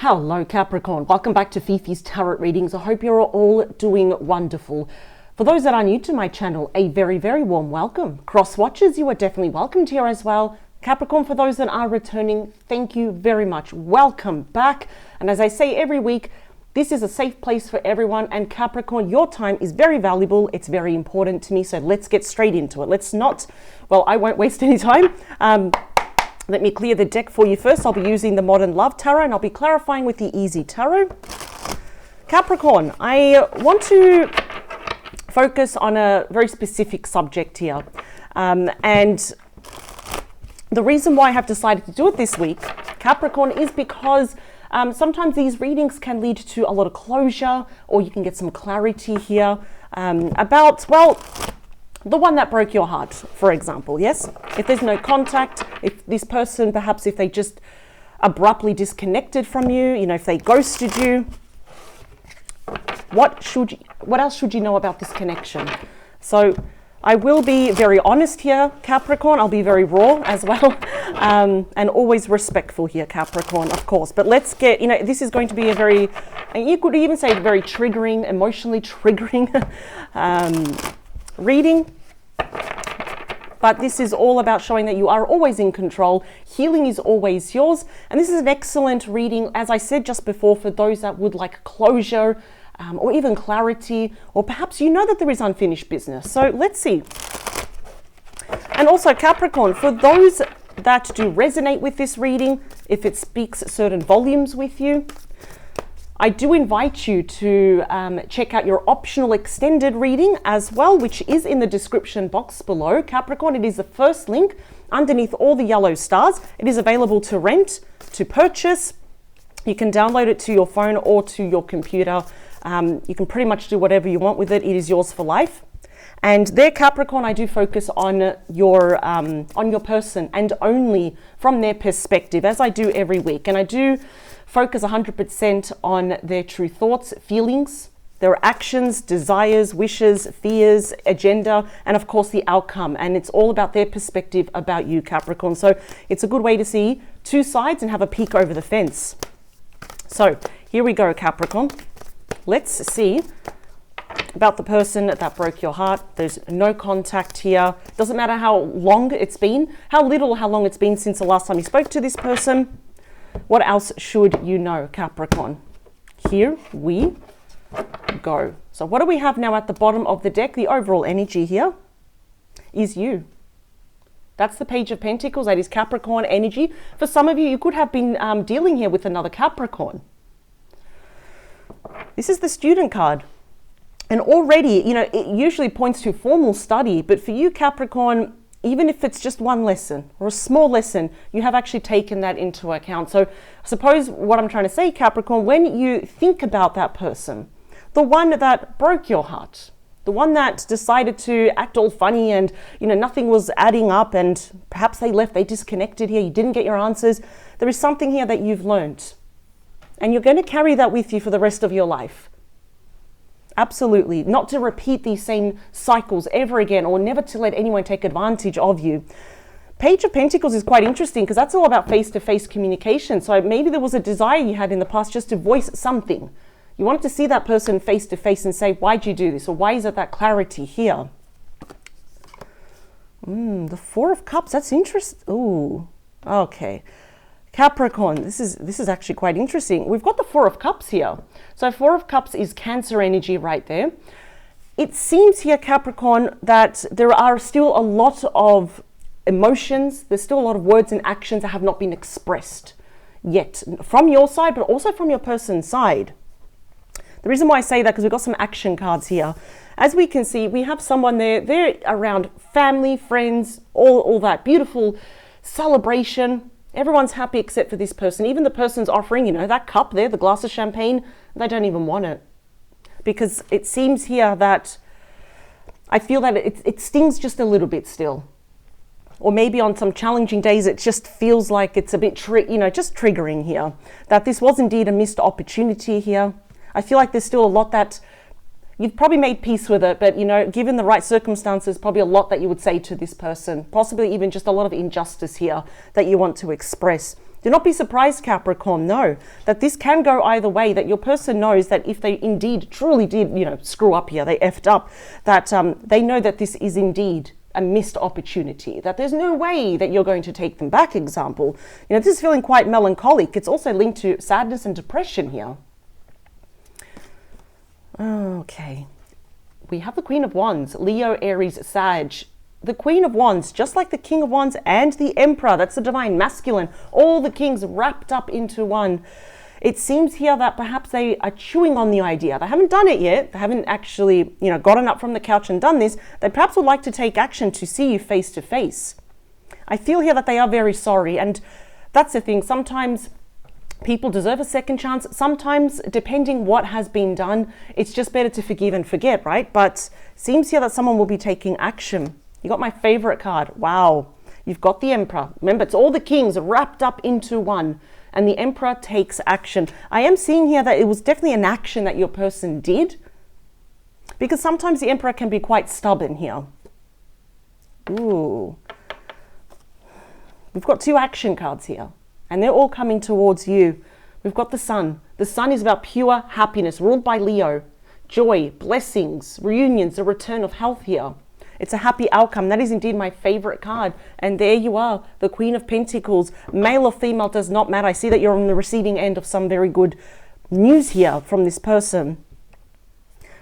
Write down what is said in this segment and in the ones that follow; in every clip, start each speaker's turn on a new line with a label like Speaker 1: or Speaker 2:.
Speaker 1: Hello Capricorn, welcome back to Fifi's Tarot Readings. I hope you're all doing wonderful. For those that are new to my channel, a very, very warm welcome. Cross watchers, you are definitely welcomed here as well. Capricorn, for those that are returning, thank you very much. Welcome back. And as I say every week, this is a safe place for everyone. And Capricorn, your time is very valuable. It's very important to me. So let's get straight into it. I won't waste any time. Let me clear the deck for you first. I'll be using the Modern Love Tarot and I'll be clarifying with the Easy Tarot. Capricorn, I want to focus on a very specific subject here. And the reason why I have decided to do it this week, Capricorn, is because sometimes these readings can lead to a lot of closure, or you can get some clarity here about, well, the one that broke your heart, for example, yes? If there's no contact, if this person, perhaps if they just abruptly disconnected from you, if they ghosted you, what else should you know about this connection? So I will be very honest here, Capricorn. I'll be very raw as well, and always respectful here, Capricorn, of course. But let's get, this is going to be a very, and you could even say very triggering, emotionally triggering reading. But this is all about showing that you are always in control. Healing is always yours. And this is an excellent reading, as I said just before, for those that would like closure or even clarity, or perhaps that there is unfinished business. So let's see. And also Capricorn, for those that do resonate with this reading, if it speaks certain volumes with you, I do invite you to check out your optional extended reading as well, which is in the description box below. Capricorn, it is the first link underneath all the yellow stars. It is available to rent, to purchase. You can download it to your phone or to your computer. You can pretty much do whatever you want with it. It is yours for life. And there, Capricorn, I do focus on your person and only from their perspective, as I do every week. And I do focus 100% on their true thoughts, feelings, their actions, desires, wishes, fears, agenda, and of course the outcome. And it's all about their perspective about you, Capricorn. So it's a good way to see two sides and have a peek over the fence. So here we go, Capricorn. Let's see about the person that broke your heart. There's no contact here. Doesn't matter how long it's been, how little or how long it's been since the last time you spoke to this person. What else should you know, Capricorn? Here we go. So what do we have now at the bottom of the deck? The overall energy here is you. That's the Page of Pentacles. That is Capricorn energy. For some of you, you could have been dealing here with another Capricorn. This is the Student card. And already, it usually points to formal study, but for you, Capricorn, even if it's just one lesson or a small lesson, you have actually taken that into account. So I suppose what I'm trying to say, Capricorn, when you think about that person, the one that broke your heart, the one that decided to act all funny and, nothing was adding up and perhaps they left, they disconnected here, you didn't get your answers. There is something here that you've learned and you're going to carry that with you for the rest of your life. Absolutely. Not to repeat these same cycles ever again, or never to let anyone take advantage of you. Page of Pentacles is quite interesting because that's all about face-to-face communication. So maybe there was a desire you had in the past just to voice something. You wanted to see that person face-to-face and say, why'd you do this? Or why is it that clarity here? The Four of Cups, that's interesting. Ooh, okay. Capricorn, this is actually quite interesting. We've got the Four of Cups here. So Four of Cups is Cancer energy right there. It seems here, Capricorn, that there are still a lot of emotions. There's still a lot of words and actions that have not been expressed yet from your side, but also from your person's side. The reason why I say that, because we've got some action cards here. As we can see, we have someone there. They're around family, friends, all that beautiful celebration. Everyone's happy except for this person. Even the person's offering, that cup there, the glass of champagne, they don't even want it. Because it seems here that I feel that it stings just a little bit still. Or maybe on some challenging days, it just feels like it's a bit, just triggering here. That this was indeed a missed opportunity here. I feel like there's still a lot that You've probably made peace with it, but, you know, given the right circumstances, probably a lot that you would say to this person, possibly even just a lot of injustice here that you want to express. Do not be surprised, Capricorn, know that this can go either way, that your person knows that if they indeed truly did, you know, screw up here, they effed up, that they know that this is indeed a missed opportunity, that there's no way that you're going to take them back, example. You know, this is feeling quite melancholic. It's also linked to sadness and depression here. Okay, we have the Queen of Wands, Leo, Aries, Sag. The Queen of Wands, just like the King of Wands and the Emperor, that's the divine masculine, all the kings wrapped up into one. It seems here that perhaps they are chewing on the idea. They haven't done it yet. They haven't actually, you know, gotten up from the couch and done this. They perhaps would like to take action to see you face to face. I feel here that they are very sorry. And that's the thing. Sometimes people deserve a second chance. Sometimes, depending what has been done, it's just better to forgive and forget, right? But seems here that someone will be taking action. You got my favorite card. Wow. You've got the Emperor. Remember, it's all the kings wrapped up into one. And the Emperor takes action. I am seeing here that it was definitely an action that your person did. Because sometimes the Emperor can be quite stubborn here. Ooh. We've got two action cards here. And they're all coming towards you. We've got the Sun. The Sun is about pure happiness, ruled by Leo. Joy, blessings, reunions, the return of health here. It's a happy outcome. That is indeed my favorite card. And there you are, the Queen of Pentacles. Male or female does not matter. I see that you're on the receiving end of some very good news here from this person.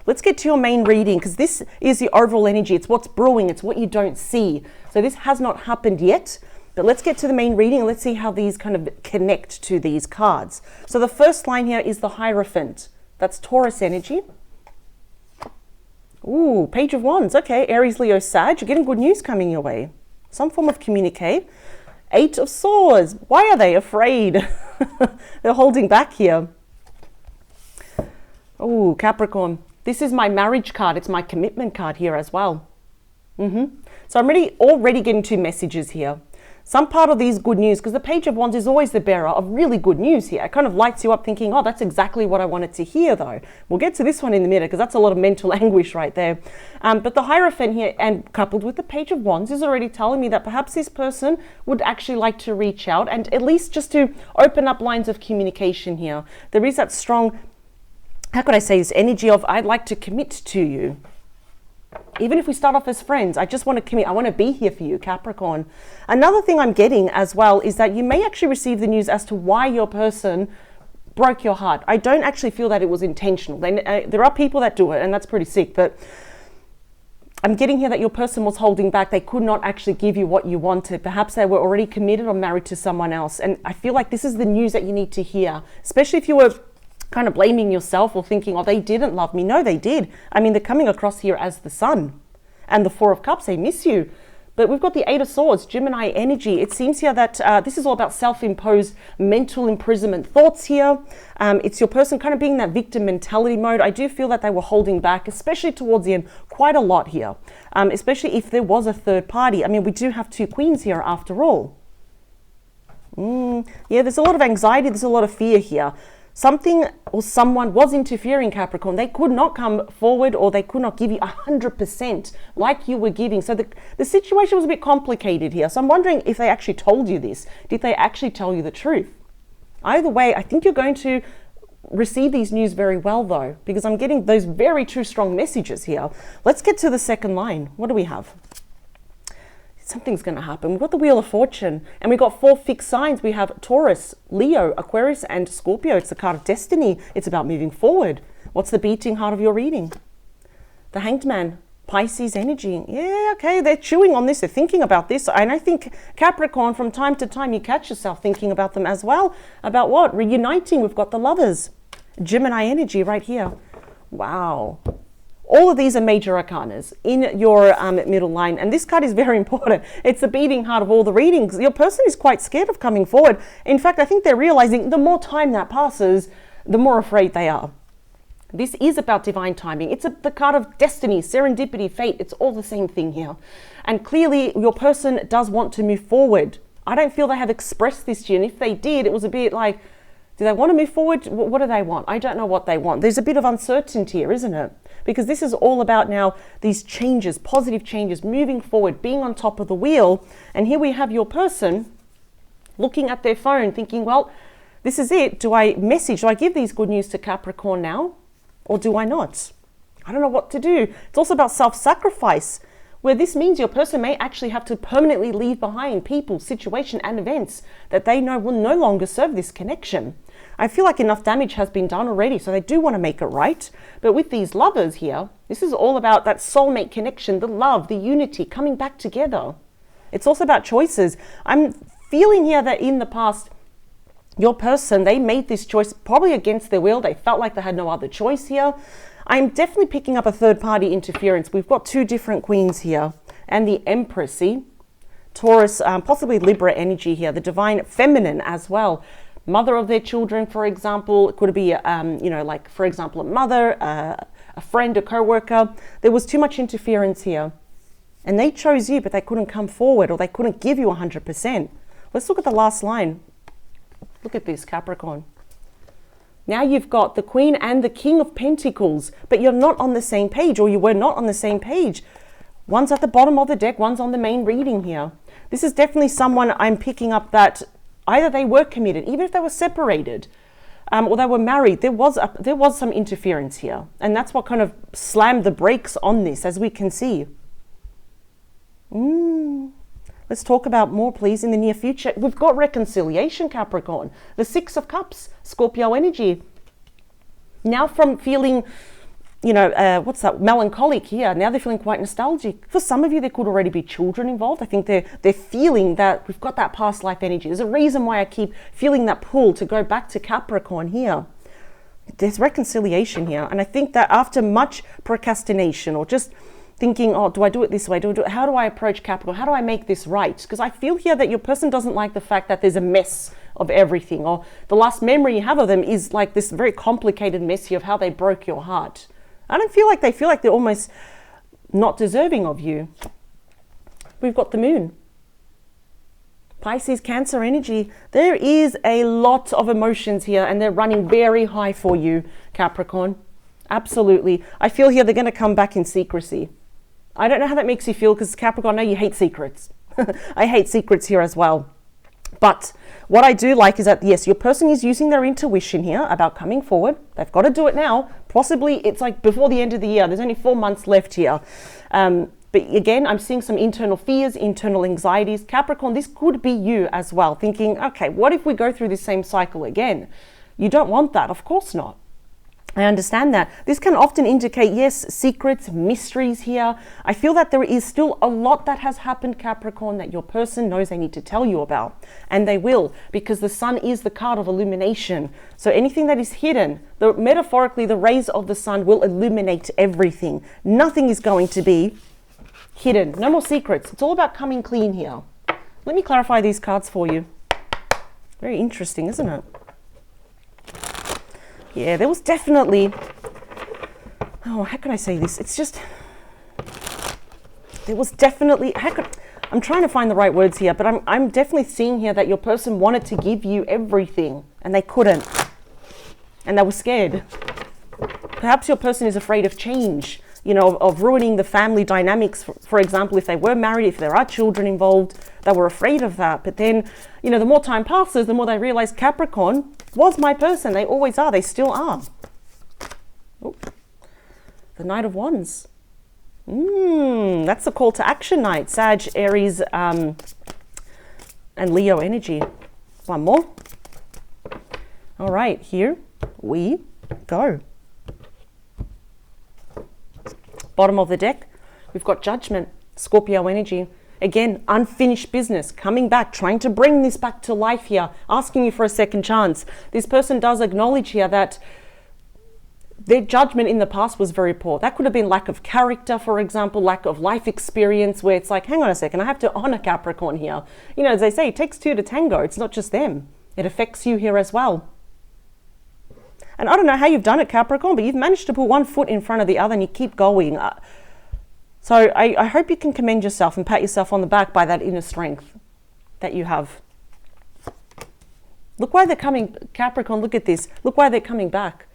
Speaker 1: Let's get to your main reading, because this is the overall energy. It's what's brewing. It's what you don't see. So this has not happened yet. But let's get to the main reading and let's see how these kind of connect to these cards. So the first line here is the Hierophant. That's Taurus energy. Ooh, Page of Wands. Okay, Aries, Leo, Sag. You're getting good news coming your way. Some form of communique. 8 of Swords. Why are they afraid? They're holding back here. Ooh, Capricorn. This is my marriage card. It's my commitment card here as well. So I'm already getting 2 messages here. Some part of these good news, because the Page of Wands is always the bearer of really good news here. It kind of lights you up thinking, oh, that's exactly what I wanted to hear, though. We'll get to this one in a minute, because that's a lot of mental anguish right there. But the Hierophant here, and coupled with the Page of Wands, is already telling me that perhaps this person would actually like to reach out and at least just to open up lines of communication here. There is that strong, how could I say this, energy of I'd like to commit to you. Even if we start off as friends, I just want to commit. I want to be here for you, Capricorn. Another thing I'm getting as well is that you may actually receive the news as to why your person broke your heart. I don't actually feel that it was intentional. There are people that do it, and that's pretty sick. But I'm getting here that your person was holding back. They could not actually give you what you wanted. Perhaps they were already committed or married to someone else. And I feel like this is the news that you need to hear, especially if you were kind of blaming yourself or thinking, oh, they didn't love me. No, they did. I mean, they're coming across here as the Sun and the 4 of Cups. They miss you. But we've got the 8 of Swords, Gemini energy. It seems here that this is all about self-imposed mental imprisonment thoughts here. It's your person kind of being in that victim mentality mode. I do feel that they were holding back, especially towards the end, quite a lot here, especially if there was a third party. I mean, we do have 2 queens here after all. Yeah, there's a lot of anxiety. There's a lot of fear here. Something or someone was interfering, Capricorn. They could not come forward, or they could not give you 100% like you were giving. So the situation was a bit complicated here. So I'm wondering if they actually told you this. Did they actually tell you the truth? Either way, I think you're going to receive these news very well, though, because I'm getting those very true strong messages here. Let's get to the second line. What do we have? Something's going to happen. We've got the Wheel of Fortune, and we've got 4 fixed signs. We have Taurus, Leo, Aquarius, and Scorpio. It's the card of destiny. It's about moving forward. What's the beating heart of your reading? The Hanged Man, Pisces energy. Yeah, okay, they're chewing on this. They're thinking about this. And I think, Capricorn, from time to time, you catch yourself thinking about them as well. About what? Reuniting. We've got the Lovers. Gemini energy right here. Wow. All of these are major arcanas in your middle line. And this card is very important. It's the beating heart of all the readings. Your person is quite scared of coming forward. In fact, I think they're realizing the more time that passes, the more afraid they are. This is about divine timing. It's the card of destiny, serendipity, fate. It's all the same thing here. And clearly, your person does want to move forward. I don't feel they have expressed this to you. And if they did, it was a bit like, do they want to move forward? What do they want? I don't know what they want. There's a bit of uncertainty here, isn't it? because this is all about now these changes, positive changes, moving forward, being on top of the wheel. And here we have your person looking at their phone thinking, well, this is it. Do I give these good news to Capricorn now, or do I not? I don't know what to do. It's also about self-sacrifice, where this means your person may actually have to permanently leave behind people, situation, and events that they know will no longer serve this connection. I feel like enough damage has been done already, so they do want to make it right. But with these lovers here, this is all about that soulmate connection, the love, the unity, coming back together. It's also about choices. I'm feeling here that in the past, your person, they made this choice probably against their will. They felt like they had no other choice here. I'm definitely picking up a third-party interference. We've got two different queens here, and the Empress, see? Taurus, possibly Libra energy here, the divine feminine as well. Mother of their children, for example. It could be, like, for example, a mother, a friend, a co-worker. There was too much interference here. And they chose you, but they couldn't come forward, or they couldn't give you 100%. Let's look at the last line. Look at this, Capricorn. Now you've got the Queen and the King of Pentacles, but you're not on the same page, or you were not on the same page. One's at the bottom of the deck, one's on the main reading here. This is definitely someone I'm picking up that either they were committed, even if they were separated, or they were married. There was some interference here, and that's what kind of slammed the brakes on this, as we can see. Let's talk about more, please, in the near future. We've got reconciliation, Capricorn. The Six of Cups, Scorpio energy. Now from feeling, melancholic here, now they're feeling quite nostalgic. For some of you, there could already be children involved. I think they're feeling that we've got that past life energy. There's a reason why I keep feeling that pull to go back to Capricorn here. There's reconciliation here. And I think that after much procrastination, or just thinking, oh, do I do it this way? How do I approach Capricorn? How do I make this right? Because I feel here that your person doesn't like the fact that there's a mess of everything, or the last memory you have of them is like this very complicated mess here of how they broke your heart. I don't feel like they're almost not deserving of you. We've got the Moon. Pisces, Cancer energy. There is a lot of emotions here, and they're running very high for you, Capricorn. Absolutely. I feel here they're going to come back in secrecy. I don't know how that makes you feel, because Capricorn, I know you hate secrets. I hate secrets here as well. But what I do like is that, yes, your person is using their intuition here about coming forward. They've got to do it now. Possibly it's like before the end of the year. There's only 4 months left here. But again, I'm seeing some internal fears, internal anxieties. Capricorn, this could be you as well, thinking, okay, what if we go through this same cycle again? You don't want that. Of course not. I understand that. This can often indicate, yes, secrets, mysteries here. I feel that there is still a lot that has happened, Capricorn, that your person knows they need to tell you about. And they will, because the sun is the card of illumination. So anything that is hidden, metaphorically, the rays of the sun will illuminate everything. Nothing is going to be hidden. No more secrets. It's all about coming clean here. Let me clarify these cards for you. Very interesting, isn't it? Yeah, there was definitely, how can I say this? It's just, there was definitely, I'm trying to find the right words here, but I'm definitely seeing here that your person wanted to give you everything and they couldn't. And they were scared. Perhaps your person is afraid of change, of ruining the family dynamics. For example, if they were married, if there are children involved, they were afraid of that. But then, the more time passes, the more they realize Capricorn was my person. They always are. They still are. Oh, the Knight of Wands. That's the call to action night. Sag, Aries, and Leo energy. One more. All right, here we go. Bottom of the deck, we've got Judgment, Scorpio energy. Again, unfinished business, coming back, trying to bring this back to life here, asking you for a second chance. This person does acknowledge here that their judgment in the past was very poor. That could have been lack of character, for example, lack of life experience, where it's like, hang on a second, I have to honor Capricorn here. As they say, it takes two to tango. It's not just them. It affects you here as well. And I don't know how you've done it, Capricorn, but you've managed to put one foot in front of the other and you keep going. So I hope you can commend yourself and pat yourself on the back by that inner strength that you have. Look why they're coming, Capricorn, look at this. Look why they're coming back.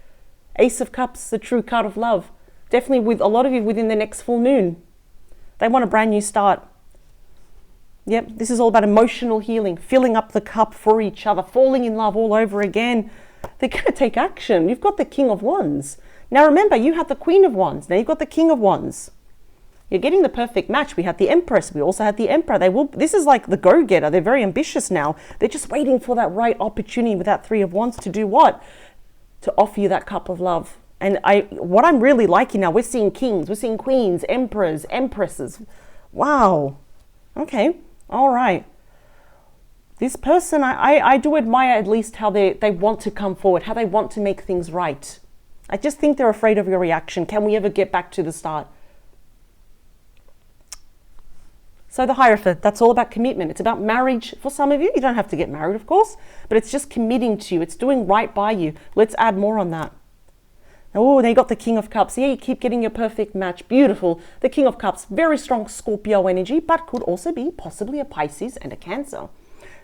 Speaker 1: Ace of Cups, the true card of love. Definitely with a lot of you within the next full moon. They want a brand new start. Yep, this is all about emotional healing, filling up the cup for each other, falling in love all over again. They're going to take action. You've got the King of Wands. Now remember, you had the Queen of Wands. Now you've got the King of Wands. You're getting the perfect match. We had the Empress. We also had the Emperor. This is like the go-getter. They're very ambitious now. They're just waiting for that right opportunity with that Three of Wands to do what? To offer you that cup of love. And what I'm really liking now, we're seeing kings, we're seeing queens, emperors, empresses. Wow. Okay. All right. This person, I do admire at least how they want to come forward, how they want to make things right. I just think they're afraid of your reaction. Can we ever get back to the start? So the Hierophant, that's all about commitment. It's about marriage. For some of you, you don't have to get married, of course, but it's just committing to you. It's doing right by you. Let's add more on that. Oh, they got the King of Cups. Yeah, you keep getting your perfect match. Beautiful. The King of Cups, very strong Scorpio energy, but could also be possibly a Pisces and a Cancer.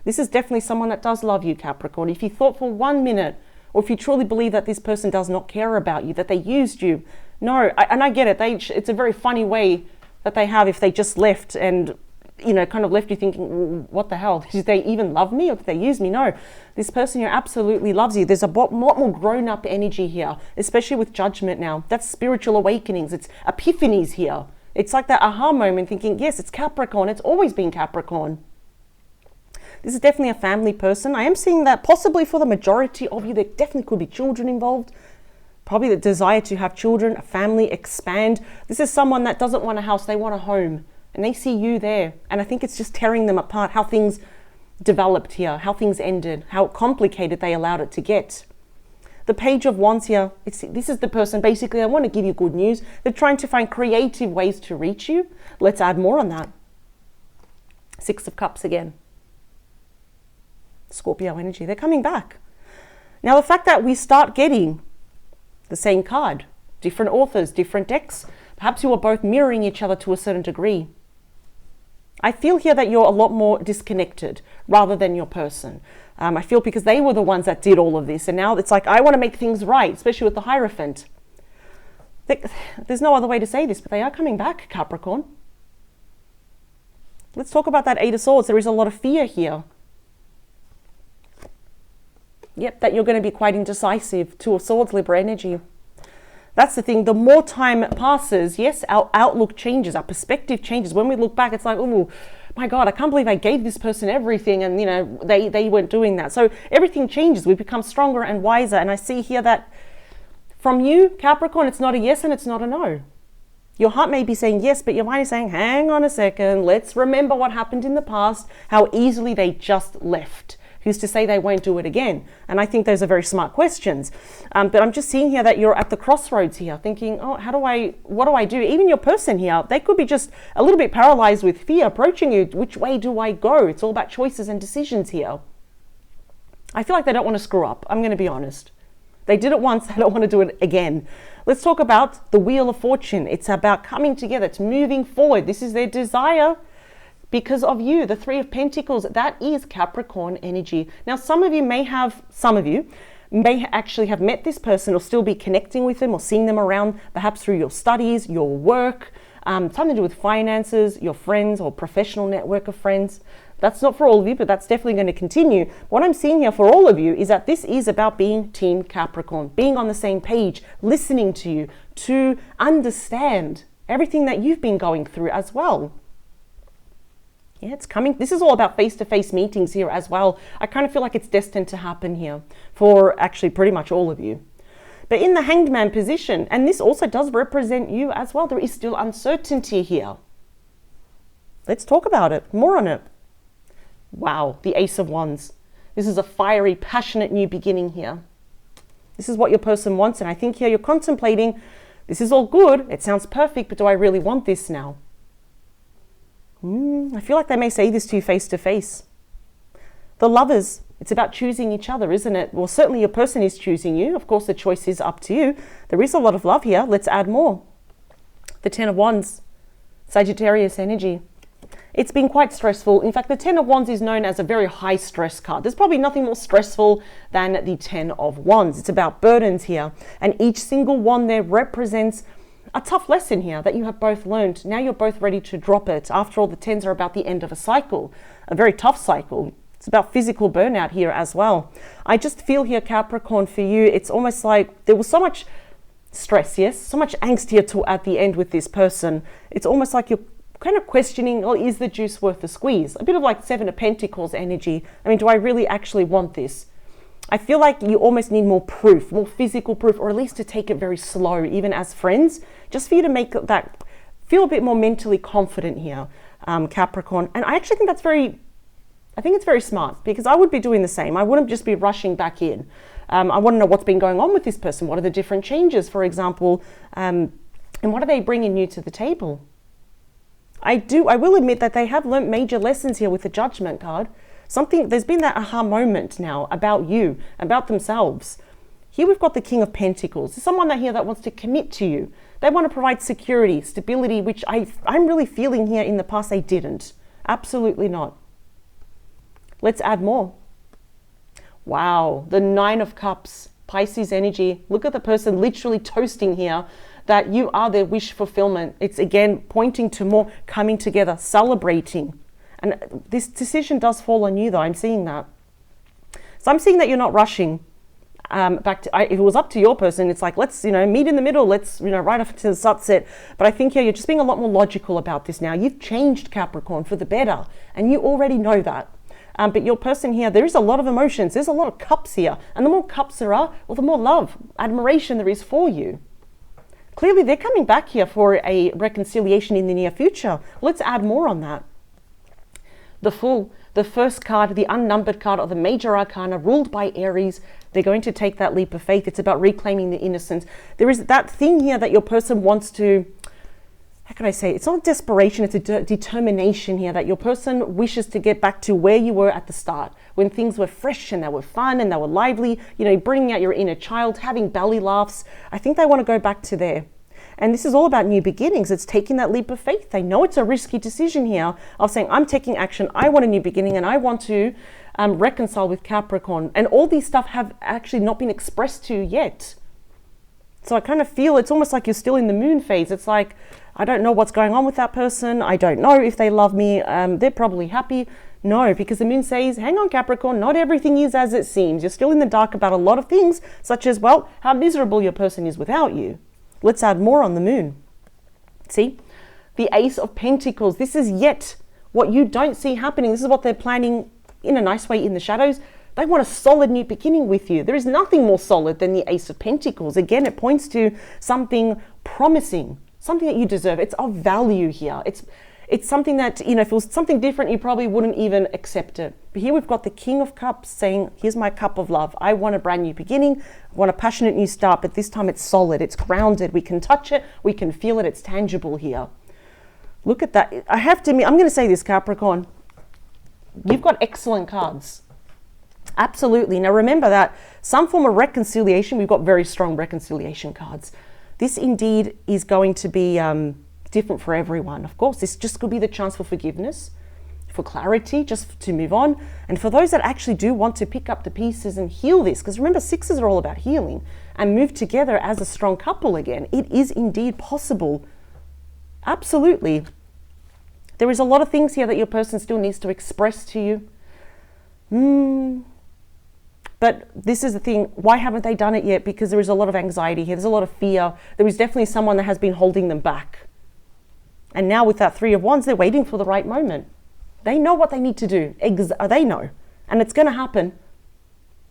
Speaker 1: This is definitely someone that does love you, Capricorn. If you thought for 1 minute, or if you truly believe that this person does not care about you, that they used you, no, and I get it. It's a very funny way that they have if they just left and, you know, kind of left you thinking, what the hell? Did they even love me or did they use me? No, this person here absolutely loves you. There's a lot more grown-up energy here, especially with Judgment now. That's spiritual awakenings. It's epiphanies here. It's like that aha moment thinking, yes, it's Capricorn. It's always been Capricorn. This is definitely a family person. I am seeing that possibly for the majority of you, there definitely could be children involved. Probably the desire to have children, a family, expand. This is someone that doesn't want a house, they want a home. And they see you there. And I think it's just tearing them apart, how things developed here, how things ended, how complicated they allowed it to get. The Page of Wands here, this is the person, basically, I want to give you good news. They're trying to find creative ways to reach you. Let's add more on that. Six of Cups again. Scorpio energy, they're coming back. Now, the fact that we start getting the same card, different authors, different decks, perhaps you are both mirroring each other to a certain degree. I feel here that you're a lot more disconnected rather than your person. I feel because they were the ones that did all of this. And now it's like, I want to make things right, especially with the Hierophant. There's no other way to say this, but they are coming back, Capricorn. Let's talk about that Eight of Swords. There is a lot of fear here. Yep, that you're going to be quite indecisive. Two of Swords, Libra energy. That's the thing. The more time passes, yes, our outlook changes, our perspective changes. When we look back, it's like, oh my God, I can't believe I gave this person everything, and you know they weren't doing that. So everything changes. We become stronger and wiser. And I see here that from you, Capricorn, it's not a yes and it's not a no. Your heart may be saying yes, but your mind is saying, hang on a second. Let's remember what happened in the past, how easily they just left. Who's to say they won't do it again? And I think those are very smart questions. But I'm just seeing here that you're at the crossroads here, thinking, oh, what do I do? Even your person here, they could be just a little bit paralyzed with fear approaching you. Which way do I go? It's all about choices and decisions here. I feel like they don't want to screw up. I'm going to be honest. They did it once. They don't want to do it again. Let's talk about the Wheel of Fortune. It's about coming together. It's moving forward. This is their desire. Because of you, the Three of Pentacles, that is Capricorn energy. Now, some of you may actually have met this person or still be connecting with them or seeing them around, perhaps through your studies, your work, something to do with finances, your friends or professional network of friends. That's not for all of you, but that's definitely going to continue. What I'm seeing here for all of you is that this is about being Team Capricorn, being on the same page, listening to you, to understand everything that you've been going through as well. Yeah, it's coming. This is all about face-to-face meetings here as well. I kind of feel like it's destined to happen here for actually pretty much all of you. But in the Hanged Man position, and this also does represent you as well, there is still uncertainty here. Let's talk about it, more on it. Wow, the Ace of Wands. This is a fiery, passionate new beginning here. This is what your person wants, and I think here you're contemplating, this is all good, it sounds perfect, but do I really want this now? I feel like they may say this to you face to face. The Lovers, it's about choosing each other, isn't it? Well, certainly your person is choosing you. Of course, the choice is up to you. There is a lot of love here. Let's add more. The Ten of Wands, Sagittarius energy. It's been quite stressful. In fact, the Ten of Wands is known as a very high stress card. There's probably nothing more stressful than the Ten of Wands. It's about burdens here. And each single one there represents a tough lesson here that you have both learned. Now you're both ready to drop it. After all, the 10s are about the end of a cycle, a very tough cycle. It's about physical burnout here as well. I just feel here, Capricorn, for you, it's almost like there was so much stress, yes? So much angst here at the end with this person. It's almost like you're kind of questioning, oh, is the juice worth the squeeze? A bit of like Seven of Pentacles energy. I mean, do I really actually want this? I feel like you almost need more proof, more physical proof, or at least to take it very slow, even as friends, just for you to make that feel a bit more mentally confident here, Capricorn. And I actually think that's I think it's very smart, because I would be doing the same. I wouldn't just be rushing back in. I want to know what's been going on with this person. What are the different changes, for example, and what are they bringing new to the table? I will admit that they have learnt major lessons here with the Judgment card. There's been that aha moment now about you, about themselves. Here we've got the King of Pentacles. There's someone here that wants to commit to you. They want to provide security, stability, which I'm really feeling here in the past they didn't. Absolutely not. Let's add more. Wow, the Nine of Cups, Pisces energy. Look at the person literally toasting here that you are their wish fulfillment. It's again pointing to more coming together, celebrating. And this decision does fall on you though, I'm seeing that. So I'm seeing that you're not rushing back to, if it was up to your person, it's like, let's, meet in the middle, let's, right off to the sunset. But I think here, you're just being a lot more logical about this now. You've changed, Capricorn, for the better, and you already know that. But your person here, there is a lot of emotions. There's a lot of cups here. And the more cups there are, well, the more love, admiration there is for you. Clearly, they're coming back here for a reconciliation in the near future. Let's add more on that. The Fool, the first card, the unnumbered card of the major arcana, ruled by Aries. They're going to take that leap of faith. It's about reclaiming the innocence. There is that thing here that your person wants to, how can I say, it's not desperation, it's a determination here that your person wishes to get back to where you were at the start, when things were fresh and they were fun and they were lively, bringing out your inner child, having belly laughs. I think they want to go back to there. And this is all about new beginnings. It's taking that leap of faith. They know it's a risky decision here of saying, I'm taking action, I want a new beginning, and I want to reconcile with Capricorn. And all these stuff have actually not been expressed to you yet. So I kind of feel it's almost like you're still in the moon phase. It's like, I don't know what's going on with that person. I don't know if they love me. They're probably happy. No, because the moon says, hang on, Capricorn, not everything is as it seems. You're still in the dark about a lot of things, such as, well, how miserable your person is without you. Let's add more on the moon. See, the Ace of Pentacles. This is yet what you don't see happening. This is what they're planning in a nice way in the shadows. They want a solid new beginning with you. There is nothing more solid than the Ace of Pentacles. Again, it points to something promising, something that you deserve. It's of value here. It's something that, if it was something different, you probably wouldn't even accept it. But here we've got the King of Cups saying, here's my cup of love. I want a brand new beginning. I want a passionate new start, but this time it's solid. It's grounded. We can touch it. We can feel it. It's tangible here. Look at that. I have to admit, I'm going to say this, Capricorn. You've got excellent cards. Absolutely. Now remember that some form of reconciliation, we've got very strong reconciliation cards. This indeed is going to be different for everyone. Of course, this just could be the chance for forgiveness, for clarity, just to move on. And for those that actually do want to pick up the pieces and heal this, because remember, sixes are all about healing, and move together as a strong couple again. It is indeed possible. Absolutely. There is a lot of things here that your person still needs to express to you. But this is the thing, why haven't they done it yet? Because there is a lot of anxiety here. There's a lot of fear. There is definitely someone that has been holding them back. And now with that Three of Wands, they're waiting for the right moment. They know what they need to do. They know. And it's going to happen.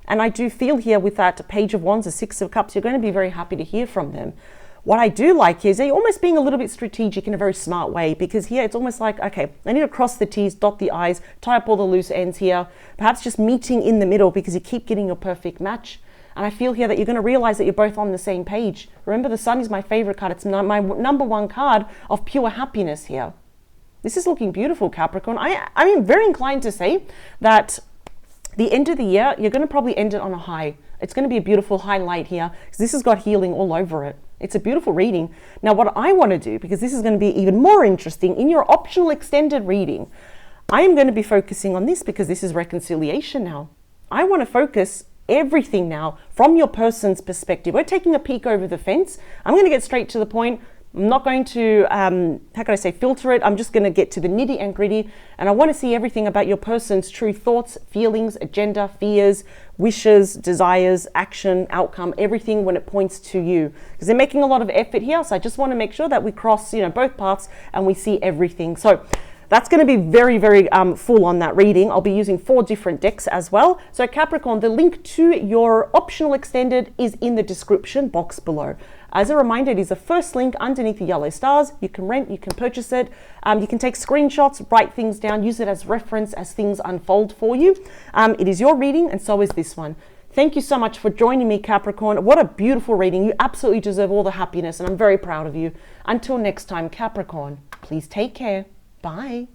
Speaker 1: And I do feel here with that Page of Wands, the Six of Cups, you're going to be very happy to hear from them. What I do like here is they're almost being a little bit strategic in a very smart way, because here it's almost like, okay, I need to cross the T's, dot the I's, tie up all the loose ends here. Perhaps just meeting in the middle because you keep getting your perfect match. And I feel here that you're going to realize that you're both on the same page. Remember, the Sun is my favorite card. It's my number one card of pure happiness here. This is looking beautiful, Capricorn. I'm very inclined to say that the end of the year, you're going to probably end it on a high. It's going to be a beautiful highlight here, because this has got healing all over it. It's a beautiful reading. Now, what I want to do, because this is going to be even more interesting, in your optional extended reading, I am going to be focusing on this because this is reconciliation now. I want to focus everything now from your person's perspective. We're taking a peek over the fence. I'm going to get straight to the point. I'm not going to, how can I say, filter it. I'm just going to get to the nitty and gritty. And I want to see everything about your person's true thoughts, feelings, agenda, fears, wishes, desires, action, outcome, everything when it points to you. Because they're making a lot of effort here. So I just want to make sure that we cross, both paths and we see everything. So that's going to be very, very full on that reading. I'll be using 4 different decks as well. So Capricorn, the link to your optional extended is in the description box below. As a reminder, it is the first link underneath the yellow stars. You can rent, you can purchase it. You can take screenshots, write things down, use it as reference as things unfold for you. It is your reading, and so is this one. Thank you so much for joining me, Capricorn. What a beautiful reading. You absolutely deserve all the happiness, and I'm very proud of you. Until next time, Capricorn, please take care. Bye.